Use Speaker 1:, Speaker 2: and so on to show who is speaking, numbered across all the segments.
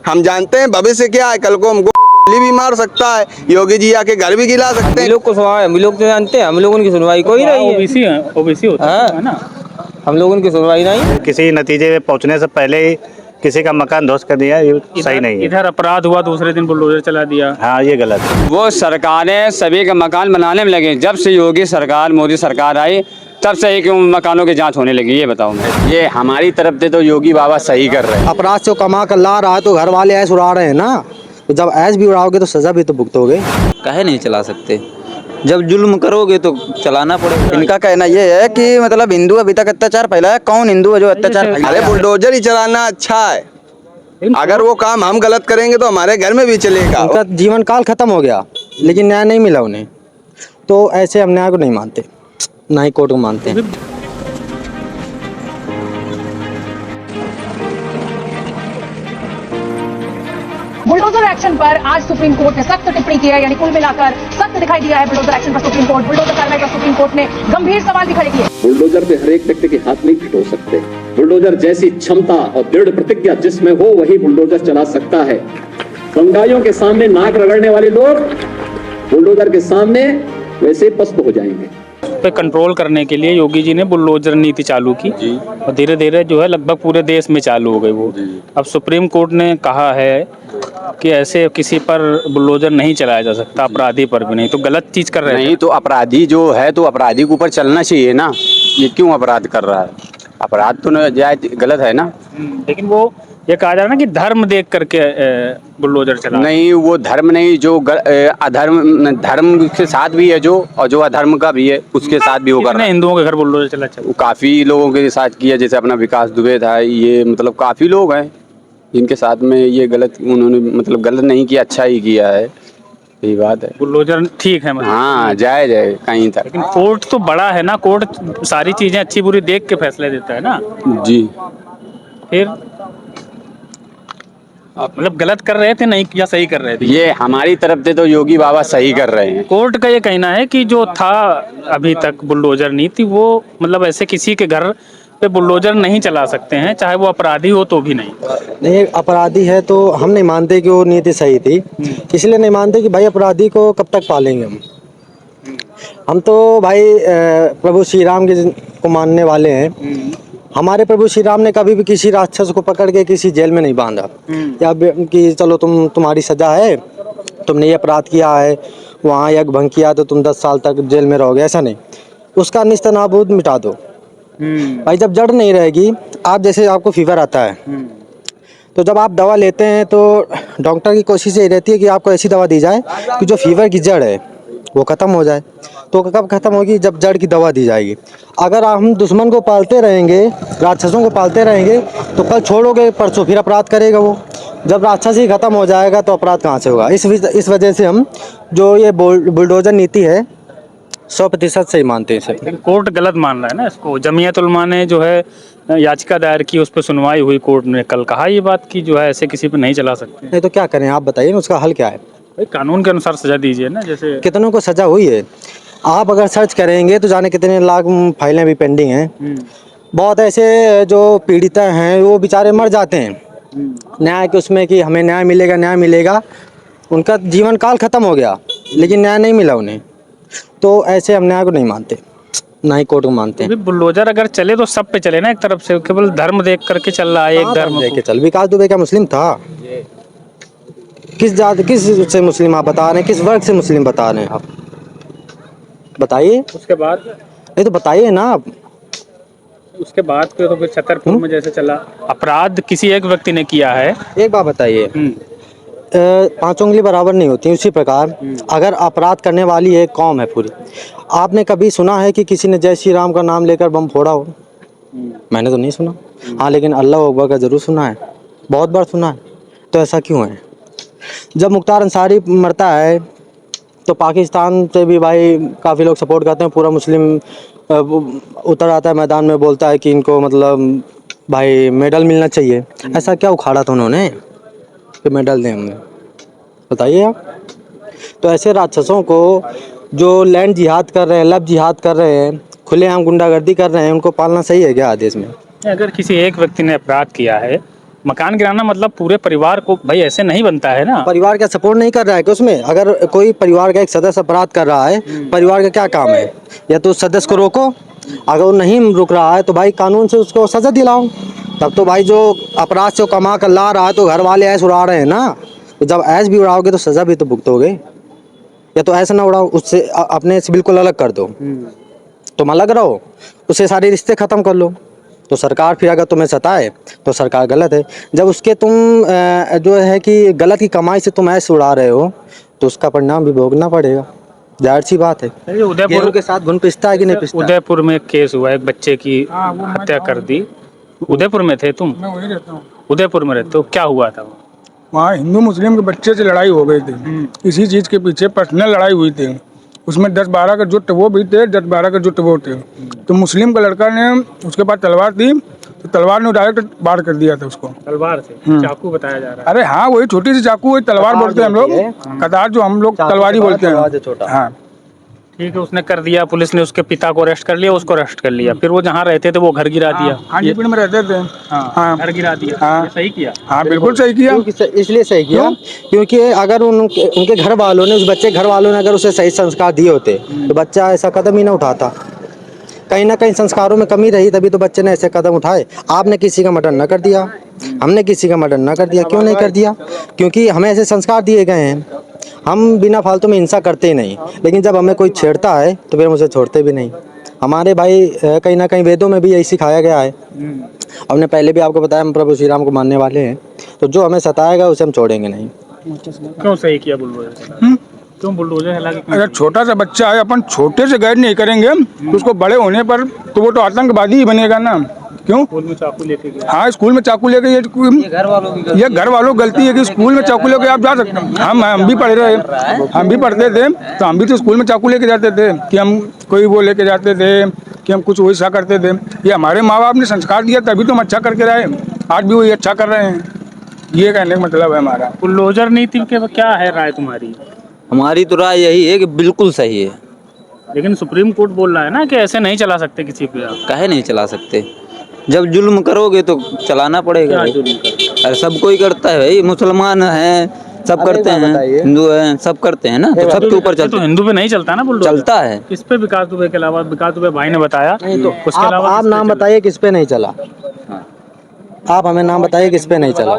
Speaker 1: हम जानते हैं भविष्य क्या है, कल को हमको गोली भी मार सकता है, योगी जी आके घर भी गिरा सकते हैं।
Speaker 2: हम लोग को सुनवाई, हम लोग तो जानते हैं, हम लोगों की सुनवाई कोई नहीं है।
Speaker 3: ओबीसी होता है ना,
Speaker 2: हम लोगों की सुनवाई नहीं।
Speaker 4: किसी नतीजे पे पहुंचने से पहले ही किसी का मकान ध्वस्त कर दिया, ये सही नहीं है।
Speaker 3: इधर अपराध हुआ, दूसरे दिन बुलडोजर चला दिया।
Speaker 4: हाँ, ये गलत है।
Speaker 5: वो सरकारें सभी के मकान बनाने में लगे, जब से योगी सरकार मोदी सरकार आई तब से ही क्यों मकानों की जांच होने लगी, ये बताओ मैं। ये हमारी तरफ से तो योगी बाबा सही कर रहे हैं।
Speaker 6: अपराध से कमा कर ला रहा है तो घर वाले ऐश उड़ा रहे हैं ना, तो जब ऐश भी उड़ाओगे तो सजा भी तो भुगतोगे।
Speaker 2: काहे नहीं चला सकते, जब जुल्म करोगे तो चलाना पड़ेगा।
Speaker 7: इनका कहना ये है कि मतलब हिंदू अभी तक अत्याचार फैलाया, कौन हिंदू है जो अत्याचार
Speaker 1: अरे
Speaker 7: फैलाया?
Speaker 1: बुलडोजर ही चलाना अच्छा है, अगर वो काम हम गलत करेंगे तो हमारे घर में भी चलेगा।
Speaker 6: उनका जीवन काल खत्म हो गया लेकिन न्याय नहीं मिला उन्हें, तो ऐसे हम न्याय को नहीं मानते, ना ही कोर्ट को मानते हैं।
Speaker 8: बुलडोजर एक्शन पर आज सुप्रीम कोर्ट ने सख्त टिप्पणी की है, यानी कुल मिलाकर सख्त दिखाई दिया है बुलडोजर एक्शन पर सुप्रीम कोर्ट। बुलडोजर कार्रवाई पर सुप्रीम कोर्ट ने गंभीर सवाल भी खड़े किए।
Speaker 9: बुलडोजर पे हर एक व्यक्ति के हाथ नहीं फिट हो सकते। बुलडोजर जैसी क्षमता और दृढ़ प्रतिज्ञा जिसमें हो वही बुलडोजर चला सकता है। बंगालियों के सामने नाक रगड़ने वाले लोग बुलडोजर के सामने वैसे पस्त हो जाएंगे।
Speaker 3: पे कंट्रोल करने के लिए योगी जी ने बुलडोजर नीति चालू की और धीरे धीरे जो है लगभग पूरे देश में चालू हो गई वो। अब सुप्रीम कोर्ट ने कहा है कि ऐसे किसी पर बुलडोजर नहीं चलाया जा सकता, अपराधी पर भी नहीं, तो गलत चीज कर रहे हैं।
Speaker 5: नहीं तो अपराधी जो है तो अपराधी के ऊपर चलना चाहिए ना, ये क्यों अपराध कर रहा है? अपराध तो जायज गलत है ना।
Speaker 3: लेकिन वो ये कहा जा रहा है ना कि धर्म देख करके बुलडोजर चला।
Speaker 5: नहीं, वो धर्म नहीं, जो अधर्म धर्म के साथ भी है जो, और जो अधर्म का भी है उसके साथ भी होगा।
Speaker 3: हिंदुओं के घर बुलडोजर चला
Speaker 5: वो काफी लोगों के साथ किया, जैसे अपना विकास दुबे था, ये मतलब काफी लोग हैं इनके साथ में ये गलत, उन्होंने मतलब गलत नहीं किया, अच्छा ही किया है, यही बात है।
Speaker 3: बुलडोजर ठीक है मतलब।
Speaker 5: हाँ, जायज है कहीं तक।
Speaker 3: लेकिन कोर्ट तो बड़ा है ना, कोर्ट सारी चीजें अच्छी बुरी देख के फैसले देता है ना।
Speaker 5: जी,
Speaker 3: फिर मतलब गलत कर रहे थे नहीं या सही कर रहे थे?
Speaker 5: ये हमारी तरफ से तो योगी बाबा सही कर रहे हैं।
Speaker 3: कोर्ट का ये कहना है कि जो था अभी तक बुलडोजर नीति, वो मतलब ऐसे किसी के घर पे बुलडोजर नहीं चला सकते हैं, चाहे वो अपराधी हो तो भी नहीं।
Speaker 6: अपराधी है तो हम नहीं मानते कि वो नीति सही थी, इसलिए नहीं मानते कि भाई अपराधी को कब तक पालेंगे हम तो भाई प्रभु श्री राम को मानने वाले हैं। हमारे प्रभु श्री राम ने कभी भी किसी राक्षस को पकड़ के किसी जेल में नहीं बांधा, या कि चलो तुम्हारी सजा है, तुमने ये अपराध किया है, वहाँ यज्ञ भंग किया तो तुम 10 साल तक जेल में रहोगे, ऐसा नहीं। उसका निस्तनाबूद मिटा दो भाई। जब जड़ नहीं रहेगी, आप जैसे आपको फीवर आता है तो जब आप दवा लेते हैं तो डॉक्टर की कोशिश ये रहती है कि आपको ऐसी दवा दी जाए कि जो फीवर की जड़ है वो ख़त्म हो जाए। तो कब ख़त्म होगी? जब जड़ की दवा दी जाएगी। अगर हम दुश्मन को पालते रहेंगे, राक्षसों को पालते रहेंगे, तो कल छोड़ोगे परसों फिर अपराध करेगा वो। जब राक्षस ही ख़त्म हो जाएगा तो अपराध कहाँ से होगा? इस वजह से हम जो ये बुलडोजर नीति है 100% सही मानते हैं सर।
Speaker 3: कोर्ट गलत मान रहा है ना इसको। जमीयत उलमा ने जो है याचिका दायर की, उस पर सुनवाई हुई, कोर्ट ने कल कहा ये बात कि जो है ऐसे किसी पे नहीं चला सकते।
Speaker 6: नहीं तो क्या करें आप बताइए ना, उसका हल क्या है?
Speaker 3: भाई कानून के अनुसार सजा दीजिए ना। जैसे
Speaker 6: कितनों को सजा हुई है, आप अगर सर्च करेंगे तो जाने कितने लाख फाइलें भी पेंडिंग हैं। बहुत ऐसे जो पीड़ित हैं वो बेचारे मर जाते हैं न्याय के उसमें कि हमें न्याय मिलेगा, न्याय मिलेगा। उनका जीवन काल खत्म हो गया लेकिन न्याय नहीं मिला उन्हें, तो ऐसे हम न्याय को नहीं मानते, ना ही कोर्ट को मानते हैं।
Speaker 3: बुलडोजर अगर चले तो सब पे चले ना, एक तरफ से केवल धर्म देख करके चल रहा है, एक धर्म
Speaker 6: देख के चल। विकास दुबे क्या मुस्लिम था? किस जाति, किस से मुस्लिम आप बता रहे हैं? किस वर्ग से मुस्लिम बता रहे हैं आप? बताइए।
Speaker 3: उसके बाद
Speaker 6: नहीं तो बताइए ना आप।
Speaker 3: उसके बाद तो फिर छतरपुर में जैसे चला, अपराध किसी एक व्यक्ति ने किया है।
Speaker 6: एक बात बताइए, 5 उंगली बराबर नहीं होती, उसी प्रकार अगर अपराध करने वाली एक कौम है पूरी, आपने कभी सुना है कि किसी ने जय श्री राम का नाम लेकर बम फोड़ा हो? मैंने तो नहीं सुना। हाँ, लेकिन अल्लाह अकबर का जरूर सुना है, बहुत बार सुना है। तो ऐसा क्यों है? जब मुख्तार अंसारी मरता है तो पाकिस्तान से भी भाई काफ़ी लोग सपोर्ट करते हैं, पूरा मुस्लिम उतर आता है मैदान में, बोलता है कि इनको मतलब भाई मेडल मिलना चाहिए। ऐसा क्या उखाड़ा था उन्होंने कि मेडल दें हमें? बताइए आप। तो ऐसे राक्षसों को जो लैंड जिहाद कर रहे हैं, लब जिहाद कर रहे हैं, खुलेआम गुंडागर्दी कर रहे हैं, उनको पालना सही है क्या देश में?
Speaker 3: अगर किसी एक व्यक्ति ने अपराध किया है मकान गिराना मतलब पूरे परिवार को, भाई ऐसे नहीं बनता है ना।
Speaker 6: परिवार का सपोर्ट नहीं कर रहा है कि उसमें अगर कोई परिवार का एक सदस्य अपराध कर रहा है, परिवार का क्या काम है? या तो उस सदस्य को रोको, अगर वो नहीं रुक रहा है तो भाई कानून से उसको सजा दिलाओ। तब तो भाई जो अपराध से कमा कर ला रहा है तो घर वाले ऐश उड़ा रहे हैं ना, तो जब ऐश भी उड़ाओगे तो सजा भी तो भुगतोगे। या तो ऐसा ना उड़ाओ, उससे अपने से बिल्कुल अलग कर दो, तुम अलग रहो, उससे सारे रिश्ते ख़त्म कर लो। तो सरकार फिर अगर तुम्हें सताए तो सरकार गलत है। जब उसके तुम जो है कि गलत की कमाई से तुम ऐसे उड़ा रहे हो तो उसका परिणाम भी भोगना पड़ेगा, जाहिर सी बात है।
Speaker 3: उदयपुर
Speaker 6: के साथ घुन पिसता है कि नहीं पिसता?
Speaker 3: उदयपुर में एक केस हुआ, एक बच्चे की हत्या कर दी। उदयपुर में थे तुम?
Speaker 10: मैं वहीं रहता हूँ।
Speaker 3: उदयपुर में रहते हो, क्या हुआ था?
Speaker 10: वहाँ हिंदू मुस्लिम के बच्चे से लड़ाई हो गई थी, इसी चीज़ के पीछे पर्सनल लड़ाई हुई थी। उसमें 10-12 का जुट वो भी थे, 10-12 का जुट वो थे। तो मुस्लिम का लड़का ने, उसके पास तलवार थी, तो तलवार ने डायरेक्ट वार कर दिया था उसको।
Speaker 3: तलवार से? चाकू बताया जा रहा है।
Speaker 10: अरे हाँ, वही छोटी सी चाकू, वही तलवार बोलते हैं हम लोग, कतार जो हम लोग तलवारी बोलते हैं। हाँ
Speaker 3: ठीक है, उसने कर दिया, पुलिस ने उसके पिता को अरेस्ट कर लिया, उसको अरेस्ट कर लिया, फिर वो जहाँ रहते थे वो घर गिरा दिया।
Speaker 10: खानीपीण में रहते थे।
Speaker 3: हाँ, घर गिरा दिया।
Speaker 10: हाँ।
Speaker 3: ये सही किया?
Speaker 10: हाँ बिल्कुल सही किया।
Speaker 6: इसलिए सही किया क्योंकि अगर उनके घर वालों ने, उस बच्चे घर वालों ने अगर उसे सही संस्कार दिए होते तो बच्चा ऐसा कदम ही ना उठाता। कहीं ना कहीं संस्कारों में कमी रही, तभी तो बच्चे ने ऐसे कदम उठाए। आपने किसी का मर्डर न कर दिया, हमने किसी का मर्डर न कर दिया। क्यों नहीं कर दिया? क्योंकि हमें ऐसे संस्कार दिए गए हैं, हम बिना फालतू में हिंसा करते ही नहीं। लेकिन जब हमें कोई छेड़ता है तो फिर हम उसे छोड़ते भी नहीं। हमारे भाई कहीं ना कहीं वेदों में भी यही सिखाया गया है। हमने पहले भी आपको बताया हम प्रभु श्री राम को मानने वाले हैं, तो जो हमें सताएगा उसे हम छोड़ेंगे नहीं।
Speaker 3: क्यों सही किया बुलडोजर? क्यों बुलडोजर हालांकि?
Speaker 10: अगर छोटा सा बच्चा है, अपन छोटे से गाइड नहीं करेंगे तो उसको बड़े होने पर तो वो तो आतंकवादी ही बनेगा ना। क्यों?
Speaker 3: स्कूल में चाकू लेके गया।
Speaker 10: हाँ, स्कूल में चाकू लेके, ये घर वालों की गलती है कि स्कूल में चाकू लेके आप जा सकते हैं। हम भी पढ़े रहे, हम भी पढ़ते थे तो हम भी तो स्कूल में चाकू लेके जाते थे कि हम कोई वो लेके जाते थे कि हम कुछ वैसा करते थे। ये हमारे माँ बाप ने संस्कार दिया तभी तो हम अच्छा करके रहे, आज भी वही अच्छा कर रहे हैं। ये कहने का मतलब है हमारा।
Speaker 3: बुलडोजर नीति के क्या है राय तुम्हारी?
Speaker 2: हमारी तो राय यही है कि बिल्कुल सही है।
Speaker 3: लेकिन सुप्रीम कोर्ट बोल रहा है ना कि ऐसे नहीं चला सकते किसी पे आप।
Speaker 2: काहे नहीं चला सकते? जब जुल्म करोगे तो चलाना पड़ेगा। अरे सब कोई करता है भाई, मुसलमान हैं, सब करते हैं, हिंदू हैं, सब करते हैं ना, तो सबके ऊपर चलता
Speaker 3: तो हिंदू पे नहीं चलता ना बुलडोजर?
Speaker 2: चलता है।
Speaker 3: किस पे? विकास दुबे के अलावा? विकास दुबे भाई ने बताया,
Speaker 6: तो
Speaker 3: उसके अलावा
Speaker 6: आप नाम बताइए किस पे नहीं चला। आप हमें नाम बताइए किस पे नहीं चला,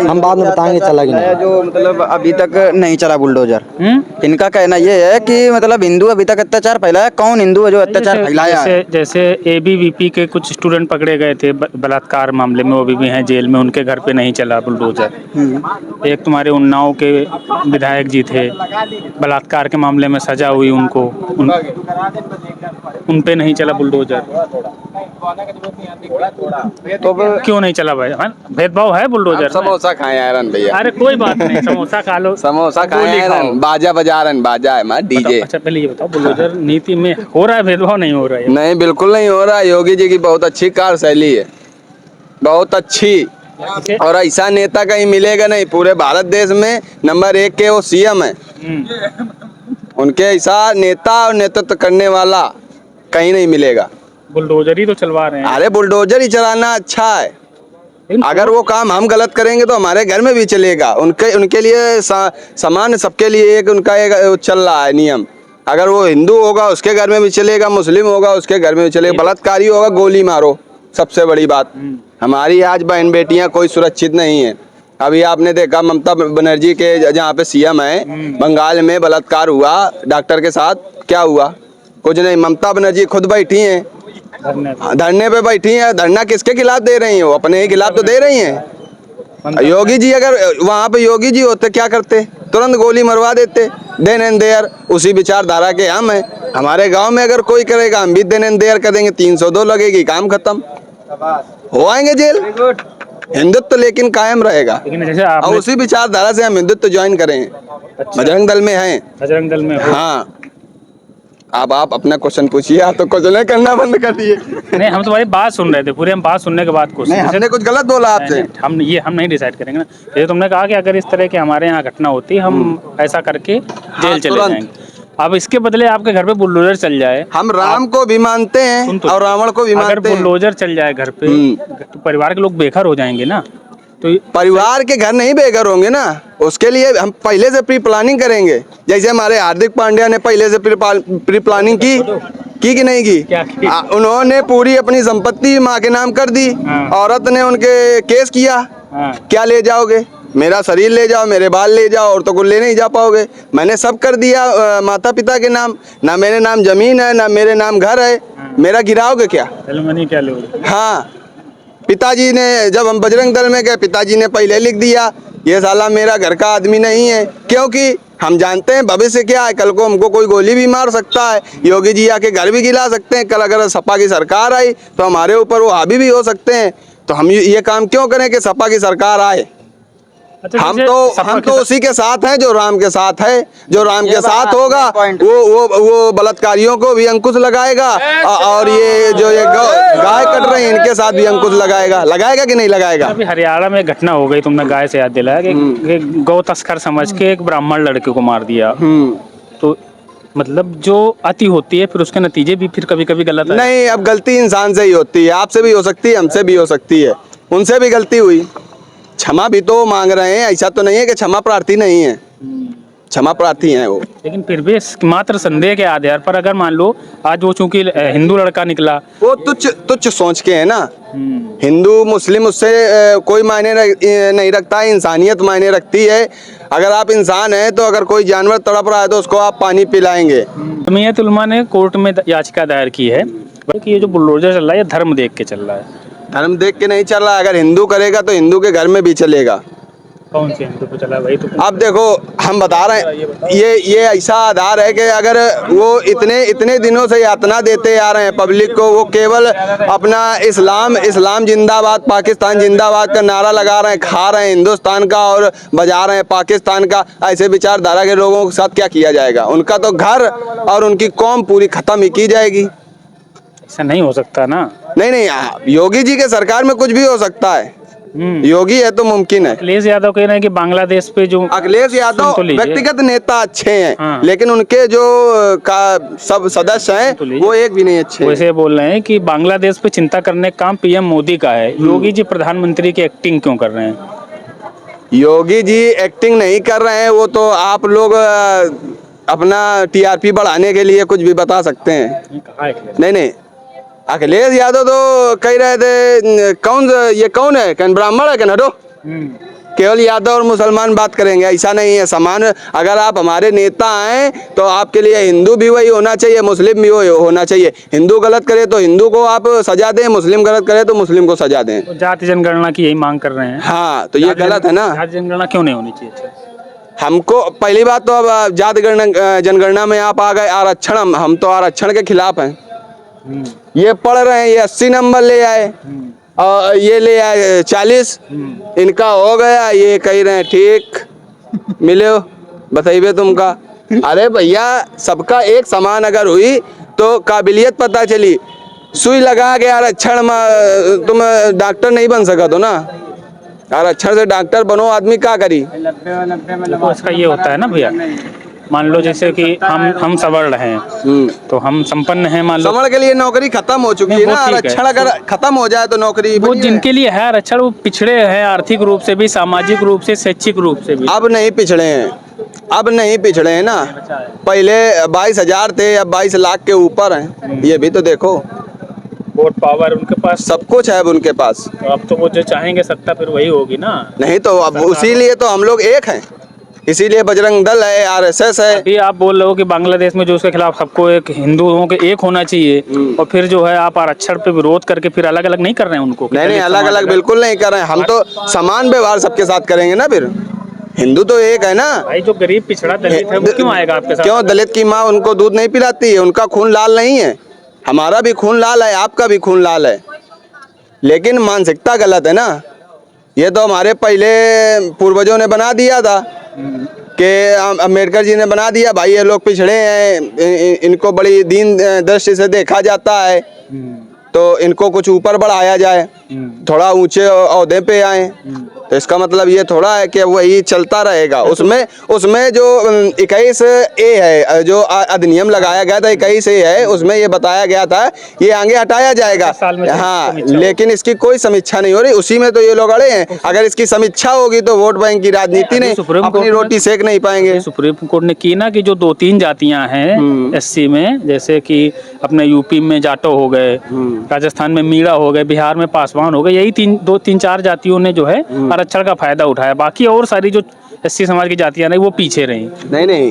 Speaker 6: हम बाद में बताएंगे चला कि नहीं।
Speaker 7: जो मतलब अभी तक नहीं चला बुलडोजर, इनका कहना ये है कि मतलब हिंदू अभी तक अत्याचार फैलाया। कौन हिंदू है जो अत्याचार फैलाया है?
Speaker 3: जैसे ABVP के कुछ स्टूडेंट पकड़े गए थे बलात्कार मामले में, वो अभी भी हैं जेल में, उनके घर पे नहीं चला बुलडोजर। एक तुम्हारे उन्नाव के विधायक जी थे, बलात्कार के मामले में सजा हुई उनको, उन पे नहीं चला बुलडोजर।
Speaker 7: तो
Speaker 3: क्यों नहीं चला भाई? भेदभाव है बुलडोजर?
Speaker 1: समोसा खाए आयरन भैया।
Speaker 3: अरे कोई बात नहीं, समोसा खा लो,
Speaker 1: समोसा खाए आयरन, बाजा बजा रहे, बाजा है मां डीजे।
Speaker 3: अच्छा पहले ये बताओ, बुलडोजर नीति में हो रहा है भेदभाव, नहीं हो रहा है?
Speaker 1: नहीं, बिल्कुल नहीं हो रहा। योगी जी की बहुत अच्छी कार्यशैली है, बहुत अच्छी, और ऐसा नेता कहीं मिलेगा नहीं। पूरे भारत देश में नंबर 1 के वो CM है, उनके ऐसा नेता और नेतृत्व करने वाला कहीं नहीं मिलेगा।
Speaker 3: बुलडोजर ही तो चलवा रहे हैं।
Speaker 1: अरे बुलडोजर ही चलाना अच्छा है, अगर वो काम हम गलत करेंगे तो हमारे घर में भी चलेगा। उनके लिए समान, सबके लिए एक उनका एक चल रहा है नियम। अगर वो हिंदू होगा उसके घर में भी चलेगा, मुस्लिम होगा उसके घर में भी चलेगा, बलात्कारी होगा गोली मारो। सबसे बड़ी बात, हमारी आज बहन बेटियां कोई सुरक्षित नहीं है। अभी आपने देखा ममता बनर्जी के जहाँ पे CM है, बंगाल में बलात्कार हुआ डॉक्टर के साथ, क्या हुआ? कुछ नहीं। ममता बनर्जी खुद बैठी हैं, धरने पे बैठी हैं। धरना किसके खिलाफ दे रही हैं? वो अपने ही खिलाफ तो दे रही हैं। योगी जी, अगर वहाँ पे योगी जी होते क्या करते? तुरंत गोली मरवा देते। देन एंड देयर उसी विचारधारा के हम हैं। हमारे गांव में अगर कोई करेगा हम भी देन एंड देयर करेंगे, 302 लगेगी, काम खत्म, हो आएंगे जेल। हिंदुत्व लेकिन कायम रहेगा, और उसी विचारधारा से हम हिंदुत्व ज्वाइन करें। बजरंग दल में हैं।
Speaker 3: बजरंग दल में?
Speaker 1: हाँ। अब आप अपना क्वेश्चन पूछिए, आप तो क्वेश्चन करना बंद कर दिए।
Speaker 3: नहीं, हम तुम्हारी बात सुन रहे थे पूरे, हम बात सुनने के बाद
Speaker 1: नहीं, हमने कुछ गलत बोला आपसे?
Speaker 3: हम नहीं डिसाइड करेंगे ना। जैसे तुमने कहा कि अगर इस तरह की हमारे यहाँ घटना होती, हम ऐसा करके जेल चले जाएंगे, अब इसके बदले आपके घर पे बुलडोजर चल जाए,
Speaker 1: हम राम को भी मानते हैं और रावण को भी
Speaker 3: अगर
Speaker 1: मानते हैं।
Speaker 3: बुलडोजर चल जाए घर पे तो परिवार के लोग बेघर हो जाएंगे ना। तो
Speaker 1: परिवार के घर नहीं बेघर होंगे ना, उसके लिए हम पहले से प्री प्लानिंग करेंगे। जैसे हमारे हार्दिक पांड्या ने पहले से प्री प्लानिंग की कि नहीं की?
Speaker 3: क्या की?
Speaker 1: उन्होंने पूरी अपनी संपत्ति माँ के नाम कर दी। औरत ने उनके केस किया। क्या ले जाओगे? मेरा शरीर ले जाओ, मेरे बाल ले जाओ, और तो कुछ ले नहीं जा पाओगे। मैंने सब कर दिया माता पिता के नाम, ना मेरे नाम जमीन है ना मेरे नाम घर है, मेरा गिराओगे क्या?
Speaker 3: क्या लोगे?
Speaker 1: हाँ, पिताजी ने, जब हम बजरंग दल में गए, पिताजी ने पहले लिख दिया ये साला मेरा घर का आदमी नहीं है, क्योंकि हम जानते हैं भविष्य क्या है। कल को हमको कोई गोली भी मार सकता है, योगी जी आके घर भी गिरा सकते हैं। कल अगर सपा की सरकार आई तो हमारे ऊपर वो हावी भी हो सकते हैं। तो हम ये काम क्यों करें कि सपा की सरकार आए?
Speaker 3: अच्छा,
Speaker 1: हम तो उसी के साथ हैं जो राम के साथ है। जो राम के साथ होगा वो बलात्कारियों को भी अंकुश लगाएगा, और ये जो ये गाय कट रहे हैं इनके साथ भी अंकुश लगाएगा कि नहीं लगाएगा?
Speaker 3: अभी हरियाणा में घटना हो गई, तुमने गाय से याद दिलाया कि गौ तस्कर समझ के एक ब्राह्मण लड़के को मार दिया। तो मतलब जो अति होती है फिर उसके नतीजे भी फिर कभी कभी गलत है।
Speaker 1: नहीं, अब गलती इंसान से ही होती है, आपसे भी हो सकती है, हमसे भी हो सकती है, उनसे भी गलती हुई। क्षमा भी तो मांग रहे हैं, ऐसा तो नहीं है कि क्षमा प्रार्थी नहीं है, क्षमा प्रार्थी हैं वो।
Speaker 3: लेकिन फिर भी मात्र संदेह के आधार पर अगर मान लो आज वो चूंकि हिंदू लड़का निकला,
Speaker 1: वो तुच्छ सोच के है ना। हिंदू मुस्लिम उससे कोई मायने नहीं रखता है, इंसानियत मायने रखती है। अगर आप इंसान हैं तो अगर कोई जानवर तड़प रहा है तो उसको आप पानी पिलाएंगे।
Speaker 3: जमीयत उलमा ने कोर्ट में याचिका दायर की है कि ये जो बुलडोजर चल रहा है ये धर्म देख के चल रहा है।
Speaker 1: धर्म देख के नहीं चल रहा है, अगर हिंदू करेगा तो हिंदू के घर में भी चलेगा।
Speaker 3: कौन से हिंदू पे चला भाई? तो
Speaker 1: अब देखो, हम बता रहे हैं ये ऐसा आधार है कि अगर वो इतने दिनों से यातना देते आ रहे हैं पब्लिक को, वो केवल अपना इस्लाम जिंदाबाद, पाकिस्तान जिंदाबाद का नारा लगा रहे हैं, खा रहे हैं हिंदुस्तान का और बजा रहे हैं पाकिस्तान का। ऐसे विचारधारा के लोगों के साथ क्या किया जाएगा? उनका तो घर और उनकी कौम पूरी खत्म ही की जाएगी।
Speaker 3: ऐसा नहीं हो सकता ना।
Speaker 1: नहीं, योगी जी के सरकार में कुछ भी हो सकता है। योगी है तो मुमकिन है।
Speaker 3: अखिलेश यादव कह रहे हैं कि बांग्लादेश पे जो
Speaker 1: अखिलेश यादव व्यक्तिगत नेता अच्छे हैं, लेकिन उनके जो सब सदस्य हैं वो एक भी नहीं अच्छे।
Speaker 3: वैसे बोल रहे हैं कि बांग्लादेश पे चिंता करने का काम पीएम मोदी का है, योगी जी प्रधानमंत्री की एक्टिंग क्यों कर रहे हैं?
Speaker 1: योगी जी एक्टिंग नहीं कर रहे हैं, वो तो आप लोग अपना टीआरपी बढ़ाने के लिए कुछ भी बता सकते हैं। नहीं, अखिलेश यादव तो कह रहे थे कौन है, कौन ब्राह्मण है, क्या हटो, केवल यादव और मुसलमान बात करेंगे, ऐसा नहीं है। समान, अगर आप हमारे नेता हैं तो आपके लिए हिंदू भी वही होना चाहिए, मुस्लिम भी वही होना चाहिए। हिंदू गलत करे तो हिंदू को आप सजा दें, मुस्लिम गलत करे तो मुस्लिम को सजा दें।
Speaker 3: तो जाति जनगणना की यही मांग कर रहे हैं।
Speaker 1: हाँ, तो ये गलत है ना।
Speaker 3: जाति जनगणना क्यों नहीं होनी चाहिए?
Speaker 1: हमको पहली बात तो अब जाति जनगणना में आप आ गए आरक्षण, हम तो आरक्षण के खिलाफ हैं। ये पढ़ रहे हैं, ये 80 नंबर ले आए और ये ले आए 40, इनका हो गया, ये कह रहे हैं ठीक मिले हो, बताइए तुमका। अरे भैया, सबका एक समान अगर हुई तो काबिलियत पता चली। सुई लगा के आरक्षण में तुम डॉक्टर नहीं बन सका तो ना, आरक्षण से डॉक्टर बनो, आदमी क्या करी?
Speaker 3: तो इसका ये होता है ना भैया, मान लो जैसे कि हम सवर्ण हैं तो हम संपन्न हैं, मान लो
Speaker 1: सवर्ण के लिए नौकरी खत्म हो चुकी है ना। आरक्षण अगर खत्म हो जाए तो नौकरी
Speaker 3: वो जिनके लिए है आरक्षण वो पिछड़े हैं, आर्थिक रूप से भी, सामाजिक रूप से, शैक्षिक रूप से भी।
Speaker 1: अब नहीं पिछड़े हैं, अब नहीं पिछड़े हैं ना। पहले 22,000 थे, अब 22 लाख के ऊपर हैं। ये भी तो देखो,
Speaker 3: वोट पावर उनके पास,
Speaker 1: सब कुछ है अब उनके पास।
Speaker 3: तो अब तो वो जो चाहेंगे सत्ता फिर वही होगी ना।
Speaker 1: नहीं तो अब उसीलिए तो हम लोग एक हैं, इसीलिए बजरंग दल है, आरएसएस है।
Speaker 3: अभी आप बोल रहे हो कि बांग्लादेश में जो उसके खिलाफ सबको एक हिंदुओं के एक होना चाहिए, और फिर जो है आप आरक्षण पे विरोध करके फिर अलग अलग नहीं कर रहे हैं उनको?
Speaker 1: नहीं, अलग अलग बिल्कुल नहीं कर रहे हैं। हम तो समान व्यवहार सबके साथ करेंगे ना। फिर हिंदू तो एक है ना
Speaker 3: भाई। जो गरीब पिछड़ा दलित है वो क्यों आएगा आपके साथ?
Speaker 1: क्यों? दलित की माँ उनको दूध नहीं पिलाती है, उनका खून लाल नहीं है। हमारा भी खून लाल है, आपका भी खून लाल है, लेकिन मानसिकता गलत है ना। ये तो हमारे पहले पूर्वजों ने बना दिया था कि अम्बेडकर जी ने बना दिया, भाई ये लोग पिछड़े हैं, इनको बड़ी दीन दृष्टि से देखा जाता है, तो इनको कुछ ऊपर बढ़ाया जाए। थोड़ा ऊंचे ओहदे पे आए, तो इसका मतलब ये थोड़ा है कि वही चलता रहेगा। उसमें जो 21 ए है, जो अधिनियम लगाया गया था 21 ए है, उसमें ये बताया गया था ये आगे हटाया जाएगा। हाँ, लेकिन इसकी कोई समीक्षा नहीं हो रही, उसी में तो ये लोग अड़े हैं। अगर इसकी समीक्षा होगी तो वोट बैंक की राजनीति नहीं, अपनी रोटी सेक नहीं पाएंगे।
Speaker 3: सुप्रीम कोर्ट ने की ना कि जो 2-3 जातियां हैं एससी में, जैसे कि अपने यूपी में जाटो हो गए, राजस्थान में मीणा हो गए, बिहार में पासवान हो गए, यही 3-4 जातियों ने जो है आरक्षण का फायदा उठाया। बाकी और सारी जो एससी समाज की जातियां नहीं, वो पीछे रही।
Speaker 1: नहीं,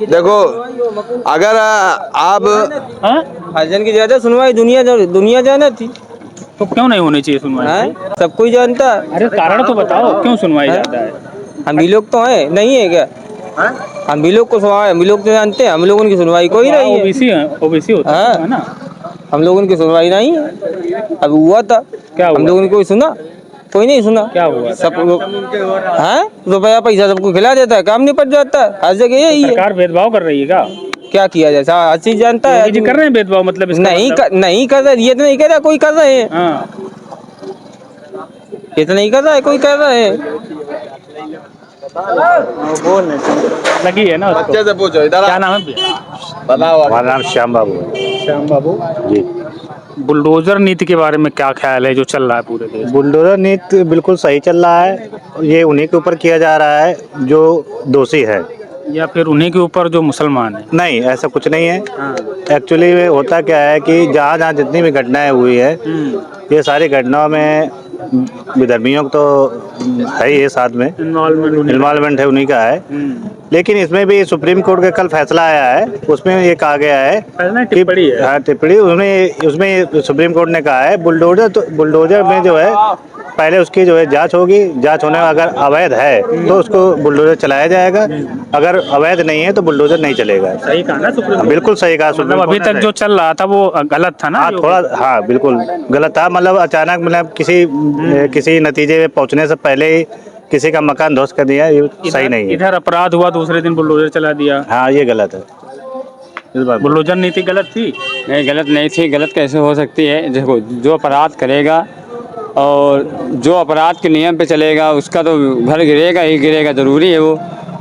Speaker 1: देखो अगर आप
Speaker 2: हरिजन की ज्यादा सुनवाई दुनिया जाना थी,
Speaker 3: तो क्यों नहीं होनी चाहिए सुनवाई?
Speaker 2: सब कोई जानता है।
Speaker 3: अरे कारण तो बताओ क्यों सुनवाई ज्यादा है?
Speaker 2: हम भी लोग तो हैं, नहीं है क्या? हम भी लोग को सुनवाई, हम भी लोग तो जानते हैं, हम लोगों की सुनवाई कोई नहीं है।
Speaker 3: ओबीसी होता है ना,
Speaker 2: हम लोगों की सुनवाई नहीं है। अब हुआ था क्या? हम लोगों ने कोई सुना? कोई नहीं सुना।
Speaker 3: क्या हुआ?
Speaker 2: सब रुपया पैसा सबको खिला देता है, काम निपट जाता है। हर जगह यही है।
Speaker 3: सरकार भेदभाव कर रही है क्या?
Speaker 2: क्या किया जाए, हर चीज जानता है।
Speaker 3: जी कर रहे हैं भेदभाव, मतलब
Speaker 2: नहीं कर रहे, ये तो नहीं कर रहा, कोई कर रहे हैं। ये तो नहीं कर रहा है, कोई कर रहे हैं।
Speaker 3: लगी है ना उसको।
Speaker 1: बच्चे से पूछो, इधर
Speaker 3: क्या नाम है?
Speaker 4: हमारा नाम श्याम बाबू है।
Speaker 3: श्याम बाबू
Speaker 4: जी।
Speaker 3: बुलडोजर नीति के बारे में क्या ख्याल है जो चल रहा है पूरे देश में?
Speaker 4: बुलडोजर नीति बिल्कुल सही चल रहा है। ये उन्हीं के ऊपर किया जा रहा है जो दोषी है,
Speaker 3: या फिर उन्हीं के ऊपर जो मुसलमान है?
Speaker 4: नहीं, ऐसा कुछ नहीं है। एक्चुअली होता क्या है कि जहाँ जहाँ जितनी भी घटनाएं हुई है, ये सारी घटनाओं में विधर्मियों को तो है ही, साथ में इन्वॉल्वमेंट है, उन्हीं का है। लेकिन इसमें भी सुप्रीम कोर्ट का कल फैसला आया है, उसमें ये कहा गया है कि टिप्पणी उसमें सुप्रीम कोर्ट ने कहा है बुलडोजर में जो है पहले उसकी जो है जांच होगी, जांच होने में अगर अवैध है तो उसको बुलडोजर चलाया जाएगा, अगर अवैध नहीं है तो बुलडोजर नहीं चलेगा।
Speaker 3: सही कहा ना सुप्रीम कोर्ट?
Speaker 4: बिल्कुल सही कहा सुप्रीम कोर्ट।
Speaker 3: अभी तक जो चल रहा था वो गलत था ना?
Speaker 4: हाँ, थोड़ा, हाँ बिल्कुल गलत था। मतलब अचानक, मतलब किसी नतीजे में पहुंचने से पहले ही किसी का मकान ध्वस्त कर दिया, ये सही नहीं है।
Speaker 3: इधर अपराध हुआ, दूसरे दिन बुलडोजर चला दिया।
Speaker 4: हाँ, ये गलत है।
Speaker 3: बुलडोजर नीति गलत थी?
Speaker 5: नहीं, गलत नहीं थी। गलत कैसे हो सकती है? देखो, जो अपराध करेगा और जो अपराध के नियम पे चलेगा उसका तो घर गिरेगा ही गिरेगा, ज़रूरी है वो।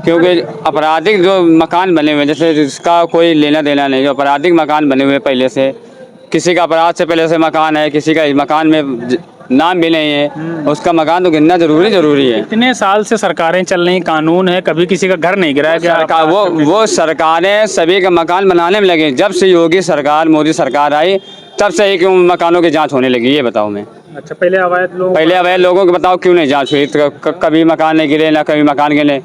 Speaker 5: क्योंकि आपराधिक जो मकान बने हुए, जैसे जिसका कोई लेना देना नहीं, जो आपराधिक मकान बने हुए पहले से, किसी का अपराध से पहले से मकान है, किसी का मकान में नाम भी नहीं है, उसका मकान तो गिरना जरूरी है।
Speaker 3: इतने साल से सरकारें चल रही, कानून है, कभी किसी का घर नहीं गिराया गया।
Speaker 5: वो सरकारें सभी का मकान बनाने में लगे। जब से योगी सरकार, मोदी सरकार आई, तब से ही क्यों मकानों की जांच होने लगी, ये बताओ मैं।
Speaker 3: अच्छा, पहले अवैध
Speaker 5: लोगों को बताओ क्यों नहीं जांच हुई? कभी मकान नहीं गिरे, ना कभी मकान गिरे।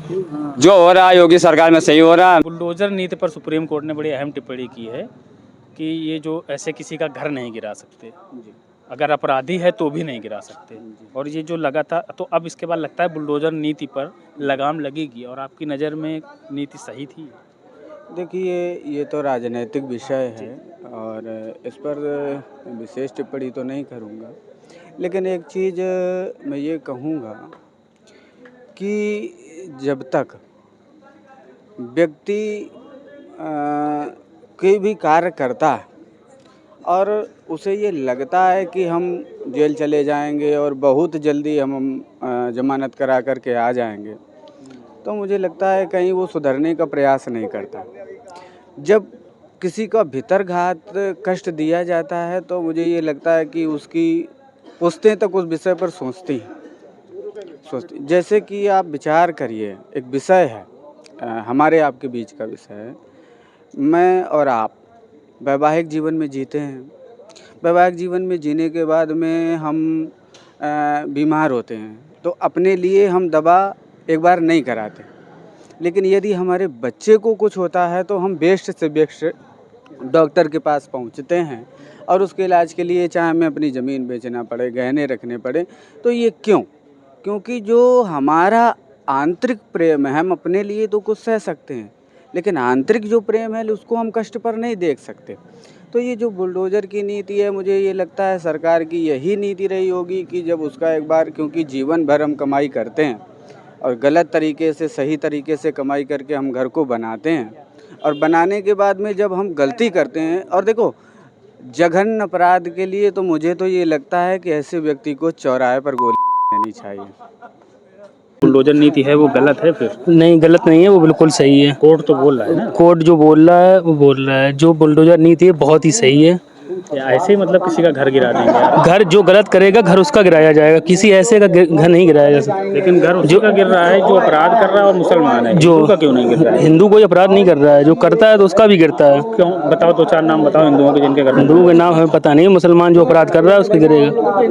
Speaker 5: जो हो रहा है योगी सरकार में सही हो रहा है।
Speaker 3: बुलडोजर नीति पर सुप्रीम कोर्ट ने बड़ी अहम टिप्पणी की है कि ये जो ऐसे किसी का घर नहीं गिरा सकते, अगर अपराधी है तो भी नहीं गिरा सकते। और ये जो लगा था, तो अब इसके बाद लगता है बुलडोजर नीति पर लगाम लगेगी। और आपकी नज़र में नीति सही थी?
Speaker 2: देखिए, ये तो राजनीतिक विषय है और इस पर विशेष टिप्पणी तो नहीं करूँगा, लेकिन एक चीज़ मैं ये कहूँगा कि जब तक व्यक्ति कोई भी कार्य करता है और उसे ये लगता है कि हम जेल चले जाएंगे और बहुत जल्दी हम जमानत करा करके आ जाएंगे, तो मुझे लगता है कहीं वो सुधरने का प्रयास नहीं करता। जब किसी का भीतरघात कष्ट दिया जाता है तो मुझे ये लगता है कि उसकी पुश्तें तक उस विषय पर सोचती। जैसे कि आप विचार करिए, एक विषय है, हमारे आपके बीच का विषय है। मैं और आप वैवाहिक जीवन में जीते हैं। वैवाहिक जीवन में जीने के बाद में हम बीमार होते हैं तो अपने लिए हम दवा एक बार नहीं कराते, लेकिन यदि हमारे बच्चे को कुछ होता है तो हम बेस्ट से बेस्ट डॉक्टर के पास पहुंचते हैं और उसके इलाज के लिए चाहे हमें अपनी ज़मीन बेचना पड़े, गहने रखने पड़े। तो ये क्यों? क्योंकि जो हमारा आंतरिक प्रेम है, हम अपने लिए तो कुछ सह सकते हैं, लेकिन आंतरिक जो प्रेम है उसको हम कष्ट पर नहीं देख सकते। तो ये जो बुलडोज़र की नीति है, मुझे ये लगता है सरकार की यही नीति रही होगी कि जब उसका एक बार, क्योंकि जीवन भर हम कमाई करते हैं और गलत तरीके से सही तरीके से कमाई करके हम घर को बनाते हैं, और बनाने के बाद में जब हम गलती करते हैं, और देखो जघन्य अपराध के लिए तो मुझे तो ये लगता है कि ऐसे व्यक्ति को चौराहे पर गोली मार देनी चाहिए।
Speaker 3: बुलडोजर नीति है वो गलत है फिर?
Speaker 11: नहीं, गलत नहीं है, वो बिल्कुल सही है।
Speaker 3: कोर्ट तो बोल रहा है ना।
Speaker 11: कोर्ट जो बोल रहा है वो बोल रहा है, जो बुलडोजर नीति है बहुत ही सही है।
Speaker 3: ऐसे ही मतलब किसी का घर गिरा देंगे आप?
Speaker 11: घर जो गलत करेगा घर उसका गिराया जाएगा, किसी ऐसे का घर नहीं गिराया जा सकता।
Speaker 3: लेकिन घर उसी का गिर रहा है जो अपराध कर रहा है और मुसलमान है, हिंदू का क्यों नहीं गिर रहा है?
Speaker 11: हिंदू कोई अपराध नहीं कर रहा है, जो करता है तो उसका भी गिरता है।
Speaker 3: क्यों? बताओ, दो चार नाम बताओ हिंदुओं के जिनके घर में।
Speaker 11: हिंदुओं के नाम हमें पता नहीं, मुसलमान जो अपराध कर रहा है उसका गिरेगा।